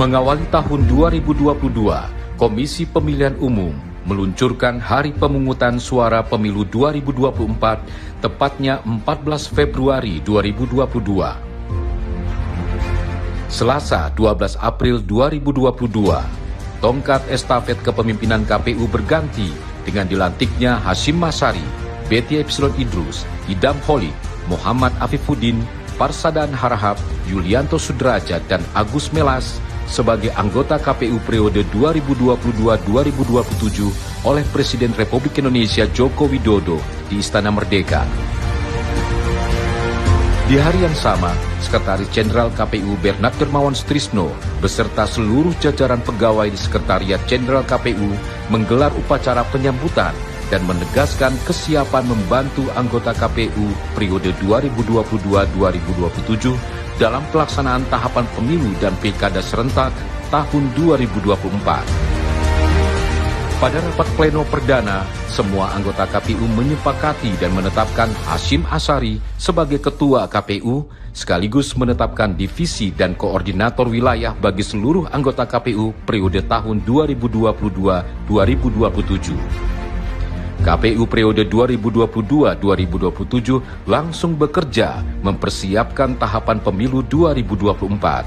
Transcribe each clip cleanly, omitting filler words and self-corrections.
Mengawali tahun 2022, Komisi Pemilihan Umum meluncurkan Hari Pemungutan Suara Pemilu 2024, tepatnya 14 Februari 2022. Selasa 12 April 2022, tongkat estafet kepemimpinan KPU berganti dengan dilantiknya Hasyim Asyari, Betty Epsilon Idrus, Idam Holik, Muhammad Afifuddin, Parsadan Harahap, Yulianto Sudrajat, dan Agus Melas sebagai anggota KPU periode 2022-2027 oleh Presiden Republik Indonesia Joko Widodo di Istana Merdeka. Di hari yang sama, Sekretaris Jenderal KPU Bernard Dermawan Sutrisno beserta seluruh jajaran pegawai di Sekretariat Jenderal KPU menggelar upacara penyambutan dan menegaskan kesiapan membantu anggota KPU periode 2022-2027 dalam pelaksanaan tahapan pemilu dan pilkada serentak tahun 2024. Pada rapat pleno perdana, semua anggota KPU menyepakati dan menetapkan Hasyim Asyari sebagai Ketua KPU, sekaligus menetapkan divisi dan koordinator wilayah bagi seluruh anggota KPU periode tahun 2022-2027. KPU periode 2022-2027 langsung bekerja mempersiapkan tahapan pemilu 2024.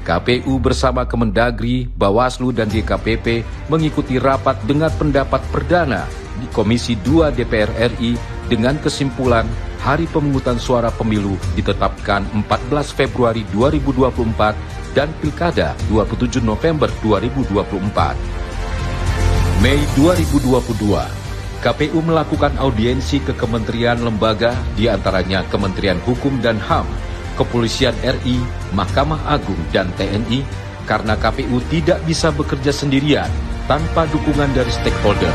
KPU bersama Kemendagri, Bawaslu, dan DKPP mengikuti rapat dengan pendapat perdana di Komisi 2 DPR RI dengan kesimpulan Hari Pemungutan Suara Pemilu ditetapkan 14 Februari 2024 dan Pilkada 27 November 2024. Mei 2022, KPU melakukan audiensi ke kementerian lembaga, diantaranya Kementerian Hukum dan HAM, Kepolisian RI, Mahkamah Agung, dan TNI, karena KPU tidak bisa bekerja sendirian tanpa dukungan dari stakeholder.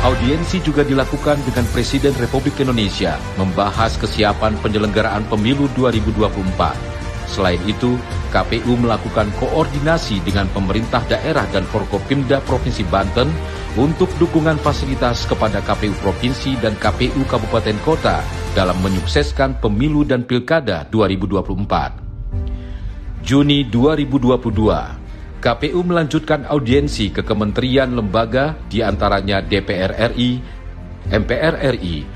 Audiensi juga dilakukan dengan Presiden Republik Indonesia membahas kesiapan penyelenggaraan pemilu 2024. Selain itu, KPU melakukan koordinasi dengan pemerintah daerah dan Forkopimda Provinsi Banten untuk dukungan fasilitas kepada KPU Provinsi dan KPU Kabupaten Kota dalam menyukseskan pemilu dan pilkada 2024. Juni 2022, KPU melanjutkan audiensi ke kementerian lembaga, diantaranya DPR RI, MPR RI,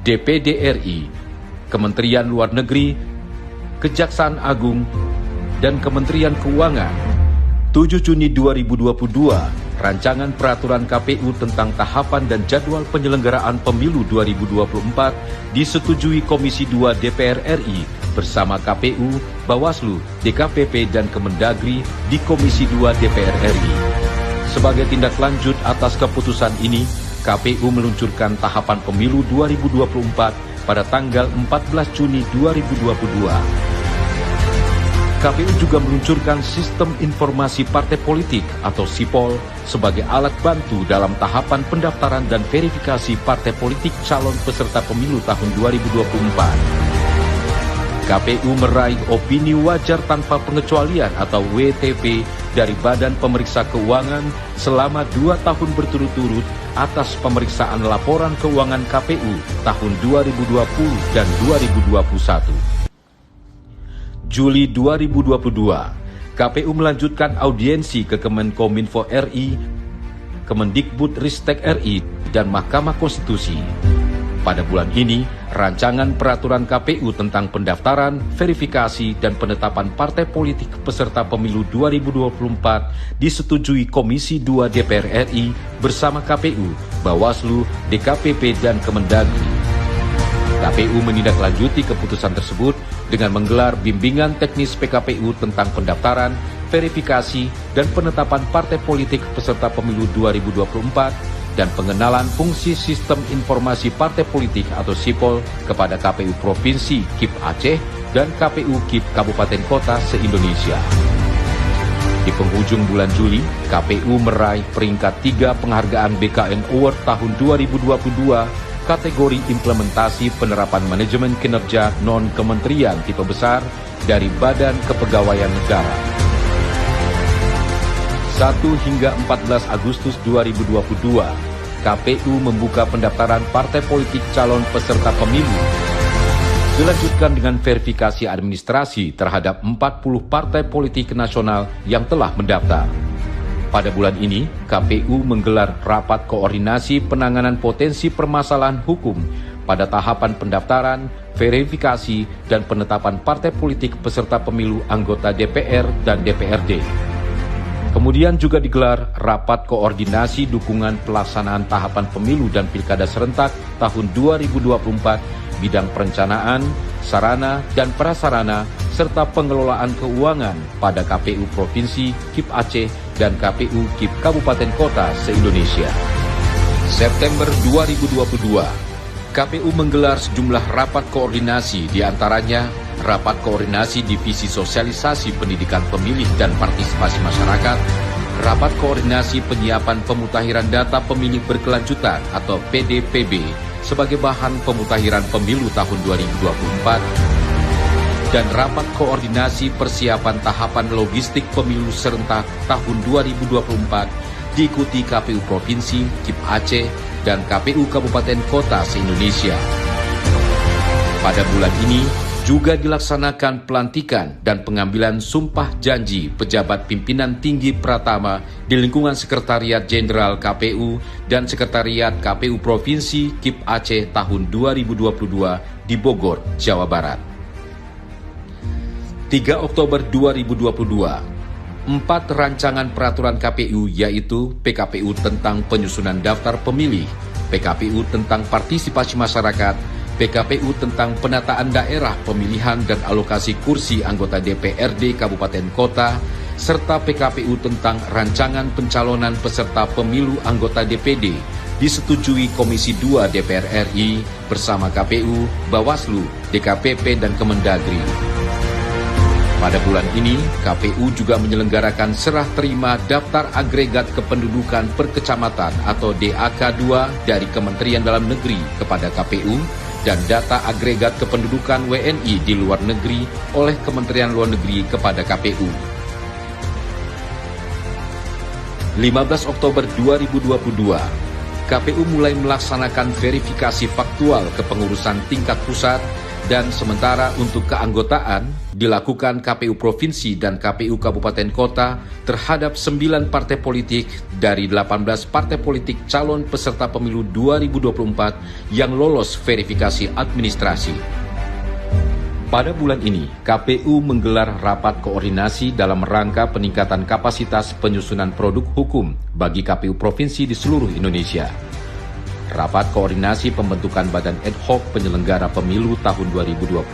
DPD RI, Kementerian Luar Negeri, Kejaksaan Agung, dan Kementerian Keuangan. 7 Juni 2022, Rancangan Peraturan KPU tentang tahapan dan jadwal penyelenggaraan pemilu 2024 disetujui Komisi 2 DPR RI bersama KPU, Bawaslu, DKPP, dan Kemendagri di Komisi 2 DPR RI. Sebagai tindak lanjut atas keputusan ini, KPU meluncurkan tahapan pemilu 2024 pada tanggal 14 Juni 2022. KPU juga meluncurkan Sistem Informasi Partai Politik atau SIPOL sebagai alat bantu dalam tahapan pendaftaran dan verifikasi partai politik calon peserta pemilu tahun 2024. KPU meraih opini wajar tanpa pengecualian atau WTP dari Badan Pemeriksa Keuangan selama 2 tahun berturut-turut atas pemeriksaan laporan keuangan KPU tahun 2020 dan 2021. Juli 2022, KPU melanjutkan audiensi ke Kemenkominfo RI, Kemendikbud-Ristek RI, dan Mahkamah Konstitusi. Pada bulan ini, rancangan peraturan KPU tentang pendaftaran, verifikasi, dan penetapan partai politik peserta pemilu 2024 disetujui Komisi 2 DPR RI bersama KPU, Bawaslu, DKPP, dan Kemendagri. KPU menindaklanjuti keputusan tersebut dengan menggelar bimbingan teknis PKPU tentang pendaftaran, verifikasi, dan penetapan partai politik peserta pemilu 2024 dan pengenalan fungsi Sistem Informasi Partai Politik atau SIPOL kepada KPU Provinsi KIP Aceh dan KPU KIP Kabupaten Kota se-Indonesia. Di penghujung bulan Juli, KPU meraih peringkat 3 penghargaan BKN Award tahun 2022 kategori implementasi penerapan manajemen kinerja non-kementerian tipe besar dari Badan Kepegawaian Negara. 1 hingga 14 Agustus 2022, KPU membuka pendaftaran partai politik calon peserta pemilu. Dilanjutkan dengan verifikasi administrasi terhadap 40 partai politik nasional yang telah mendaftar. Pada bulan ini, KPU menggelar rapat koordinasi penanganan potensi permasalahan hukum pada tahapan pendaftaran, verifikasi, dan penetapan partai politik peserta pemilu anggota DPR dan DPRD. Kemudian juga digelar rapat koordinasi dukungan pelaksanaan tahapan pemilu dan pilkada serentak tahun 2024 bidang perencanaan, sarana dan prasarana, serta pengelolaan keuangan pada KPU Provinsi, KIP Aceh, dan KPU KIP Kabupaten Kota se-Indonesia. September 2022, KPU menggelar sejumlah rapat koordinasi, diantaranya Rapat Koordinasi Divisi Sosialisasi Pendidikan Pemilih dan Partisipasi Masyarakat, Rapat Koordinasi Penyiapan Pemutahiran Data Pemilih Berkelanjutan atau PDPB sebagai bahan pemutahiran pemilu tahun 2024, dan Rapat Koordinasi Persiapan Tahapan Logistik Pemilu Serentak tahun 2024 diikuti KPU Provinsi, KIP Aceh, dan KPU Kabupaten Kota se-Indonesia. Pada bulan ini juga dilaksanakan pelantikan dan pengambilan sumpah janji pejabat pimpinan tinggi Pratama di lingkungan Sekretariat Jenderal KPU dan Sekretariat KPU Provinsi KIP Aceh tahun 2022 di Bogor, Jawa Barat. 3 Oktober 2022, 4 rancangan peraturan KPU yaitu PKPU tentang penyusunan daftar pemilih, PKPU tentang partisipasi masyarakat, PKPU tentang penataan daerah pemilihan dan alokasi kursi anggota DPRD Kabupaten Kota, serta PKPU tentang rancangan pencalonan peserta pemilu anggota DPD disetujui Komisi 2 DPR RI bersama KPU, Bawaslu, DKPP, dan Kemendagri. Pada bulan ini, KPU juga menyelenggarakan serah terima daftar agregat kependudukan per kecamatan atau DAK 2 dari Kementerian Dalam Negeri kepada KPU dan data agregat kependudukan WNI di luar negeri oleh Kementerian Luar Negeri kepada KPU. 15 Oktober 2022, KPU mulai melaksanakan verifikasi faktual kepengurusan tingkat pusat dan sementara untuk keanggotaan dilakukan KPU Provinsi dan KPU Kabupaten Kota terhadap 9 partai politik dari 18 partai politik calon peserta pemilu 2024 yang lolos verifikasi administrasi. Pada bulan ini, KPU menggelar rapat koordinasi dalam rangka peningkatan kapasitas penyusunan produk hukum bagi KPU Provinsi di seluruh Indonesia. Rapat koordinasi pembentukan Badan Ad Hoc Penyelenggara Pemilu tahun 2024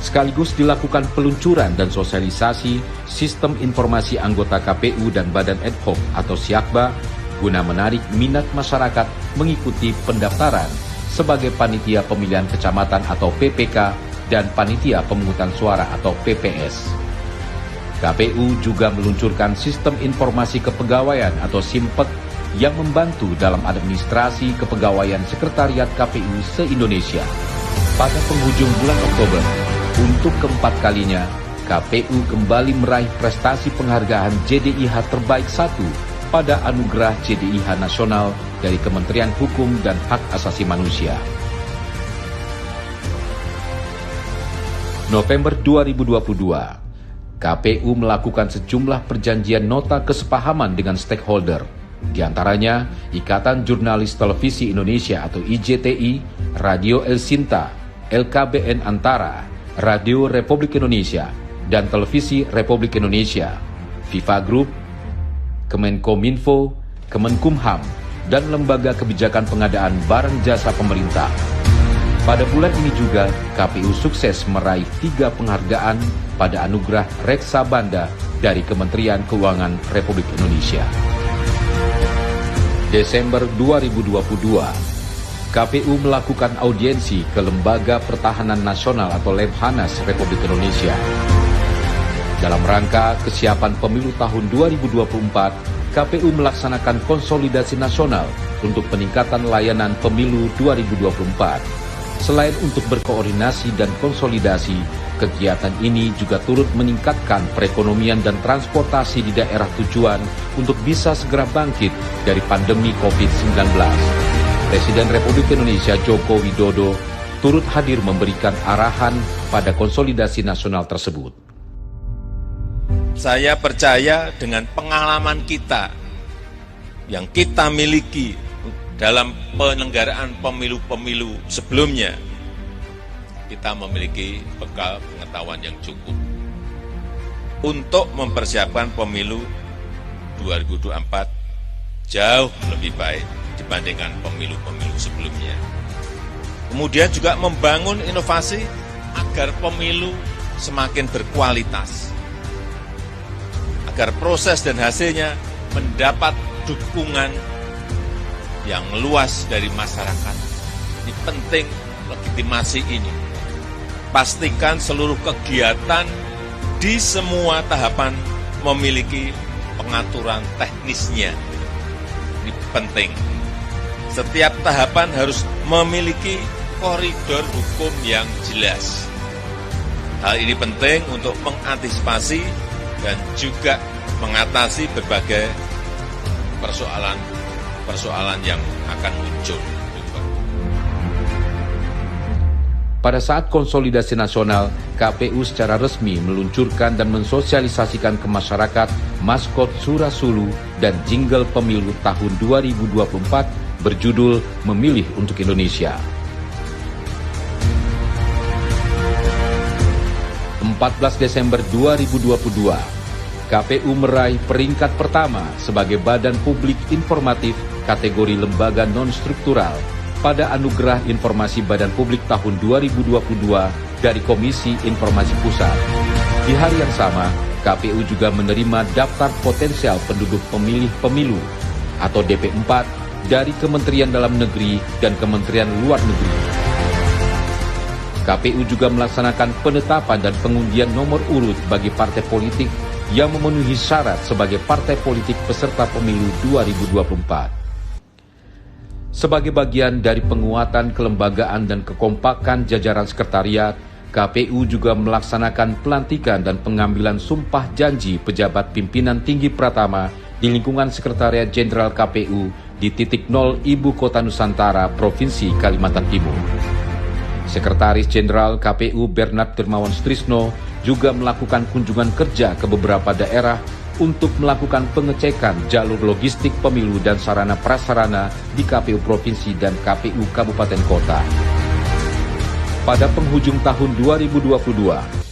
sekaligus dilakukan peluncuran dan sosialisasi Sistem Informasi Anggota KPU dan Badan Ad Hoc atau SIAKBA guna menarik minat masyarakat mengikuti pendaftaran sebagai Panitia Pemilihan Kecamatan atau PPK dan Panitia Pemungutan Suara atau PPS. KPU juga meluncurkan Sistem Informasi Kepegawaian atau SIMPEK yang membantu dalam administrasi kepegawaian Sekretariat KPU se-Indonesia. Pada penghujung bulan Oktober, untuk keempat kalinya, KPU kembali meraih prestasi penghargaan JDIH Terbaik 1 pada Anugerah JDIH Nasional dari Kementerian Hukum dan Hak Asasi Manusia. November 2022, KPU melakukan sejumlah perjanjian nota kesepahaman dengan stakeholder, di antaranya Ikatan Jurnalis Televisi Indonesia atau IJTI, Radio El Sinta, LKBN Antara, Radio Republik Indonesia, dan Televisi Republik Indonesia, FIFA Group, Kemenkominfo, Kemenkumham, dan Lembaga Kebijakan Pengadaan Barang Jasa Pemerintah. Pada bulan ini juga, KPU sukses meraih 3 penghargaan pada Anugerah Reksa Banda dari Kementerian Keuangan Republik Indonesia. Desember 2022, KPU melakukan audiensi ke Lembaga Pertahanan Nasional atau Lemhanas Republik Indonesia. Dalam rangka kesiapan pemilu tahun 2024, KPU melaksanakan konsolidasi nasional untuk peningkatan layanan pemilu 2024. Selain untuk berkoordinasi dan konsolidasi, kegiatan ini juga turut meningkatkan perekonomian dan transportasi di daerah tujuan untuk bisa segera bangkit dari pandemi COVID-19. Presiden Republik Indonesia Joko Widodo turut hadir memberikan arahan pada konsolidasi nasional tersebut. Saya percaya dengan pengalaman kita yang kita miliki dalam penyelenggaraan pemilu-pemilu sebelumnya, kita memiliki bekal pengetahuan yang cukup untuk mempersiapkan pemilu 2024 jauh lebih baik dibandingkan pemilu-pemilu sebelumnya. Kemudian juga membangun inovasi agar pemilu semakin berkualitas, agar proses dan hasilnya mendapat dukungan yang luas dari masyarakat. Ini penting legitimasi ini. Pastikan seluruh kegiatan di semua tahapan memiliki pengaturan teknisnya. Ini penting. Setiap tahapan harus memiliki koridor hukum yang jelas. Hal ini penting untuk mengantisipasi dan juga mengatasi berbagai persoalan yang akan muncul. Pada saat konsolidasi nasional, KPU secara resmi meluncurkan dan mensosialisasikan ke masyarakat maskot Surasulu dan jingle pemilu tahun 2024 berjudul Memilih untuk Indonesia. 14 Desember 2022, KPU meraih peringkat pertama sebagai Badan Publik Informatif kategori lembaga non-struktural pada Anugerah Informasi Badan Publik tahun 2022 dari Komisi Informasi Pusat. Di hari yang sama, KPU juga menerima daftar potensial penduduk pemilih pemilu atau DP4 dari Kementerian Dalam Negeri dan Kementerian Luar Negeri. KPU juga melaksanakan penetapan dan pengundian nomor urut bagi partai politik yang memenuhi syarat sebagai partai politik peserta pemilu 2024. Sebagai bagian dari penguatan kelembagaan dan kekompakan jajaran sekretariat, KPU juga melaksanakan pelantikan dan pengambilan sumpah janji pejabat pimpinan tinggi Pratama di lingkungan Sekretariat Jenderal KPU di titik 0 Ibu Kota Nusantara, Provinsi Kalimantan Timur. Sekretaris Jenderal KPU Bernard Dermawan Sutrisno juga melakukan kunjungan kerja ke beberapa daerah untuk melakukan pengecekan jalur logistik pemilu dan sarana prasarana di KPU Provinsi dan KPU Kabupaten Kota. Pada penghujung tahun 2022,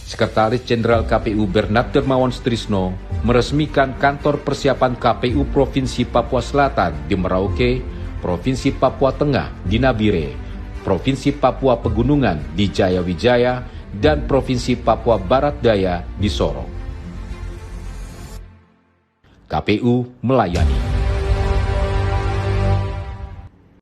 Sekretaris Jenderal KPU Bernard Dermawan Sutrisno meresmikan kantor persiapan KPU Provinsi Papua Selatan di Merauke, Provinsi Papua Tengah di Nabire, Provinsi Papua Pegunungan di Jayawijaya, dan Provinsi Papua Barat Daya di Sorong. KPU melayani.